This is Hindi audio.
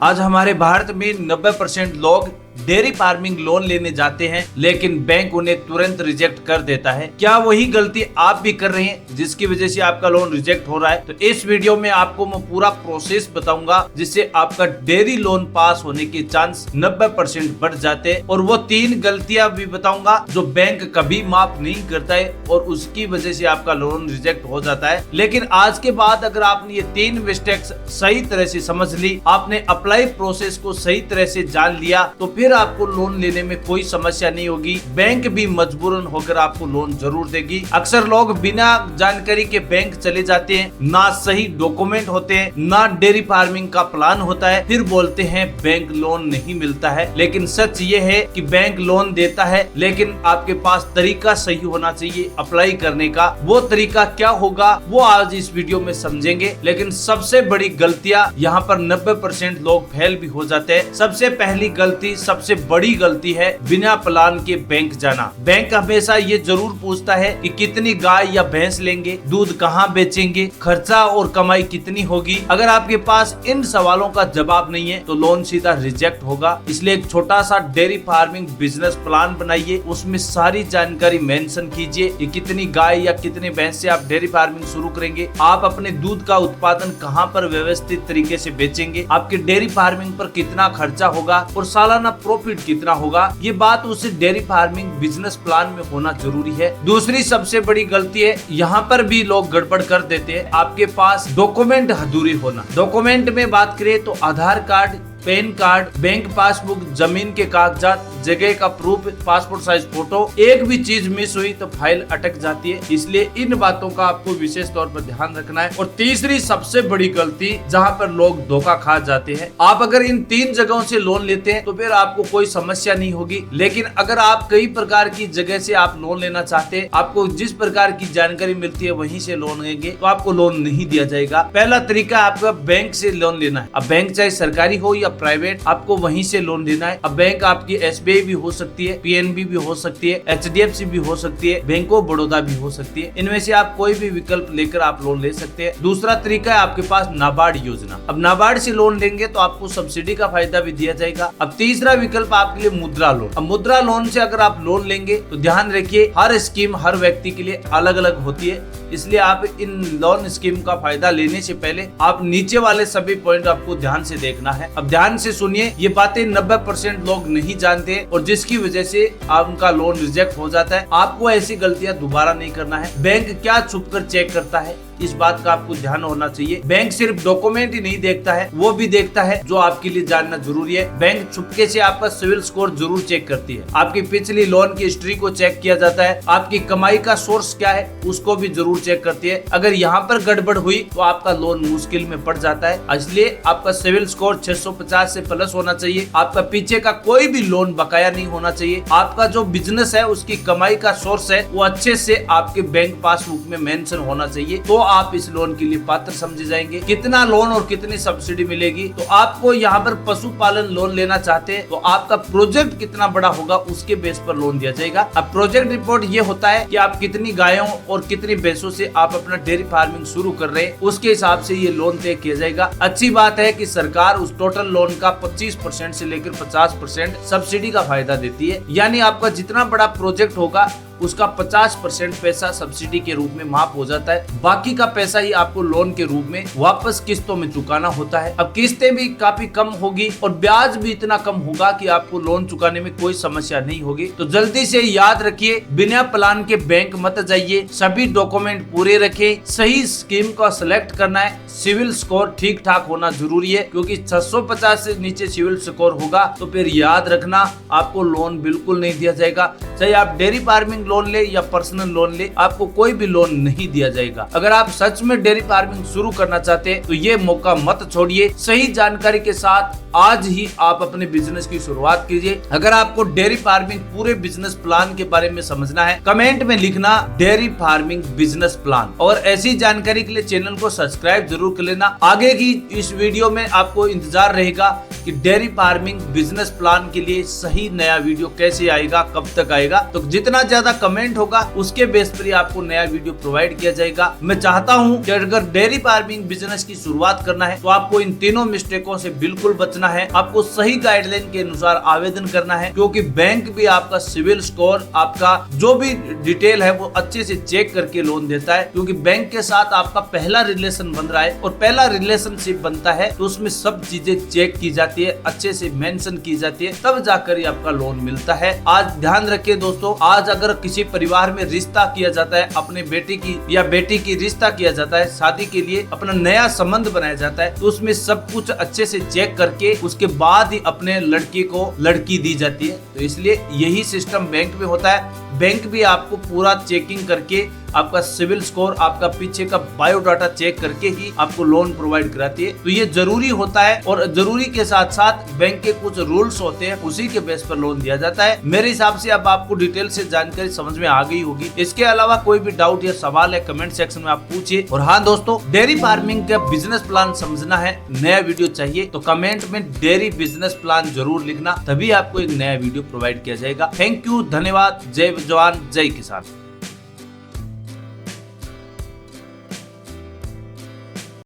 आज हमारे भारत में 90% लोग डेयरी फार्मिंग लोन लेने जाते हैं, लेकिन बैंक उन्हें तुरंत रिजेक्ट कर देता है। क्या वही गलती आप भी कर रहे हैं जिसकी वजह से आपका लोन रिजेक्ट हो रहा है? तो इस वीडियो में आपको मैं पूरा प्रोसेस बताऊंगा जिससे आपका डेयरी लोन पास होने के चांस 90% बढ़ जाते हैं, और वो 3 गलतियां भी बताऊंगा जो बैंक कभी माफ नहीं करता है और उसकी वजह से आपका लोन रिजेक्ट हो जाता है। लेकिन आज के बाद अगर आपने ये 3 मिस्टेक्स सही तरह से समझ ली, आपने अप्लाई प्रोसेस को सही तरह से जान लिया, तो फिर आपको लोन लेने में कोई समस्या नहीं होगी। बैंक भी मजबूरन होकर आपको लोन जरूर देगी। अक्सर लोग बिना जानकारी के बैंक चले जाते हैं, ना सही डॉक्यूमेंट होते हैं, ना डेयरी फार्मिंग का प्लान होता है, फिर बोलते हैं बैंक लोन नहीं मिलता है। लेकिन सच ये है कि बैंक लोन देता है, लेकिन आपके पास तरीका सही होना चाहिए अप्लाई करने का। वो तरीका क्या होगा वो आज इस वीडियो में समझेंगे। लेकिन सबसे बड़ी गलतियां यहाँ पर 90% लोग फेल भी हो जाते हैं। सबसे पहली गलती, सबसे बड़ी गलती है बिना प्लान के बैंक जाना। बैंक हमेशा ये जरूर पूछता है कि कितनी गाय या भैंस लेंगे, दूध कहाँ बेचेंगे, खर्चा और कमाई कितनी होगी। अगर आपके पास इन सवालों का जवाब नहीं है तो लोन सीधा रिजेक्ट होगा। इसलिए एक छोटा सा डेयरी फार्मिंग बिजनेस प्लान बनाइए, उसमें सारी जानकारी मेंशन कीजिए कि कितनी गाय या कितने भैंस से आप डेयरी फार्मिंग शुरू करेंगे, आप अपने दूध का उत्पादन कहाँ पर व्यवस्थित तरीके से बेचेंगे, आपके डेयरी फार्मिंग पर कितना खर्चा होगा और सालाना प्रॉफिट कितना होगा। ये बात उसे डेयरी फार्मिंग बिजनेस प्लान में होना जरूरी है। दूसरी सबसे बड़ी गलती है, यहाँ पर भी लोग गड़बड़ कर देते हैं, आपके पास डॉक्यूमेंट अधूरी होना। डॉक्यूमेंट में बात करें तो Aadhaar card, PAN card, bank passbook, जमीन के कागजात, जगह का प्रूफ, पासपोर्ट साइज फोटो, एक भी चीज मिस हुई तो फाइल अटक जाती है। इसलिए इन बातों का आपको विशेष तौर पर ध्यान रखना है। और तीसरी सबसे बड़ी गलती जहां पर लोग धोखा खा जाते हैं, आप अगर इन 3 जगहों से लोन लेते हैं तो फिर आपको कोई समस्या नहीं होगी। लेकिन अगर आप कई प्रकार की जगह से आप लोन लेना चाहते हैं, आपको जिस प्रकार की जानकारी मिलती है वहीं से लोन लेंगे तो आपको लोन नहीं दिया जाएगा। पहला तरीका आपका बैंक से लोन लेना है। अब बैंक चाहे सरकारी हो या प्राइवेट, आपको वहीं से लोन लेना है। अब बैंक आपकी SBI भी हो सकती है, PNB भी हो सकती है, HDFC भी हो सकती है, बैंक ऑफ बड़ौदा भी हो सकती है। इनमें से आप कोई भी विकल्प लेकर आप लोन ले सकते हैं। दूसरा तरीका है आपके पास नाबार्ड योजना। अब नाबार्ड से लोन लेंगे तो आपको सब्सिडी का फायदा भी दिया जाएगा। अब तीसरा विकल्प आपके लिए मुद्रा लोन। अब मुद्रा लोन से अगर आप लोन लेंगे तो ध्यान रखिए, हर स्कीम हर व्यक्ति के लिए अलग अलग होती है, इसलिए आप इन लोन स्कीम का फायदा लेने से पहले आप नीचे वाले सभी पॉइंट आपको ध्यान से देखना है। अब ध्यान से सुनिए, ये बातें 90% लोग नहीं जानते और जिसकी वजह से आपका लोन रिजेक्ट हो जाता है। आपको ऐसी गलतियां दोबारा नहीं करना है। बैंक क्या छुपकर चेक करता है, इस बात का आपको ध्यान होना चाहिए। बैंक सिर्फ डॉक्यूमेंट ही नहीं देखता है, वो भी देखता है जो आपके लिए जानना जरूरी है। बैंक छुपके से आपका सिविल स्कोर जरूर चेक करती है, आपकी पिछली लोन की हिस्ट्री को चेक किया जाता है, आपकी कमाई का सोर्स क्या है उसको भी जरूर चेक करती है। अगर यहाँ पर गड़बड़ हुई तो आपका लोन मुश्किल में पड़ जाता है। इसलिए आपका सिविल स्कोर 650 से प्लस होना चाहिए, आपका पीछे का कोई भी लोन बकाया नहीं होना चाहिए, आपका जो बिजनेस है उसकी कमाई का सोर्स है वो अच्छे से आपके बैंक पासबुक में मेंशन होना चाहिए, तो आप इस लोन के लिए पात्र समझे जाएंगे। कितना लोन और कितनी सब्सिडी मिलेगी, तो आपको यहाँ पर पशुपालन लोन लेना चाहते हैं तो आपका प्रोजेक्ट कितना बड़ा होगा उसके बेस पर लोन दिया जाएगा। अब प्रोजेक्ट रिपोर्ट ये होता है कि आप कितनी गायों और कितनी भैंसों से आप अपना डेयरी फार्मिंग शुरू कर रहे हैं, उसके हिसाब से ये लोन तय किया जाएगा। अच्छी बात है कि सरकार उस टोटल लोन का 25% से लेकर 50% सब्सिडी का फायदा देती है, यानी आपका जितना बड़ा प्रोजेक्ट होगा उसका 50% पैसा सब्सिडी के रूप में माफ हो जाता है। बाकी का पैसा ही आपको लोन के रूप में वापस किस्तों में चुकाना होता है। अब किस्तें भी काफी कम होगी और ब्याज भी इतना कम होगा कि आपको लोन चुकाने में कोई समस्या नहीं होगी। तो जल्दी से याद रखिए, बिना प्लान के बैंक मत जाइए, सभी डॉक्यूमेंट पूरे रखें, सही स्कीम को सिलेक्ट करना है, सिविल स्कोर ठीक ठाक होना जरूरी है, क्योंकि 650 से नीचे सिविल स्कोर होगा तो फिर याद रखना आपको लोन बिल्कुल नहीं दिया जाएगा। चाहे आप डेयरी फार्मिंग लोन ले या पर्सनल लोन ले, आपको कोई भी लोन नहीं दिया जाएगा। अगर आप सच में डेयरी फार्मिंग शुरू करना चाहते हैं तो ये मौका मत छोड़िए। सही जानकारी के साथ आज ही आप अपने बिजनेस की शुरुआत कीजिए। अगर आपको डेयरी फार्मिंग पूरे बिजनेस प्लान के बारे में समझना है, कमेंट में लिखना डेयरी फार्मिंग बिजनेस प्लान, और ऐसी जानकारी के लिए चैनल को सब्सक्राइब जरूर कर लेना। आगे की इस वीडियो में आपको इंतजार रहेगा कि डेयरी फार्मिंग बिजनेस प्लान के लिए सही नया वीडियो कैसे आएगा, कब तक आएगा। तो जितना ज्यादा कमेंट होगा उसके बेस पर ही आपको नया वीडियो प्रोवाइड किया जाएगा। मैं चाहता हूँ कि अगर डेयरी फार्मिंग बिजनेस की शुरुआत करना है तो आपको इन तीनों मिस्टेकों से बिल्कुल बचना समझना है, आपको सही गाइडलाइन के अनुसार आवेदन करना है, क्योंकि बैंक भी आपका सिविल स्कोर, आपका जो भी डिटेल है वो अच्छे से चेक करके लोन देता है, क्योंकि बैंक के साथ आपका पहला रिलेशन बन रहा है और पहला रिलेशनशिप बनता है तो उसमें सब चीजें चेक की जाती है, अच्छे से मेंशन की जाती है, तब जाकर ही आपका लोन मिलता है। आज ध्यान रखिए दोस्तों, आज अगर किसी परिवार में रिश्ता किया जाता है, अपने बेटे की या बेटी की रिश्ता किया जाता है, शादी के लिए अपना नया संबंध बनाया जाता है, तो उसमें सब कुछ अच्छे से चेक करके उसके बाद ही अपने लड़की को लड़की दी जाती है। तो इसलिए यही सिस्टम बैंक में होता है। बैंक भी आपको पूरा चेकिंग करके आपका सिविल स्कोर, आपका पीछे का बायोडाटा चेक करके ही आपको लोन प्रोवाइड कराती है। तो ये जरूरी होता है और जरूरी के साथ साथ बैंक के कुछ रूल्स होते हैं, उसी के बेस पर लोन दिया जाता है। मेरे हिसाब से अब आपको डिटेल से जानकारी समझ में आ गई होगी। इसके अलावा कोई भी डाउट या सवाल है कमेंट सेक्शन में आप पूछिए। और हाँ दोस्तों, डेयरी फार्मिंग का बिजनेस प्लान समझना है, नया वीडियो चाहिए तो कमेंट में डेयरी बिजनेस प्लान जरूर लिखना, तभी आपको एक नया वीडियो प्रोवाइड किया जाएगा। थैंक यू, धन्यवाद। जय जवान जय किसान।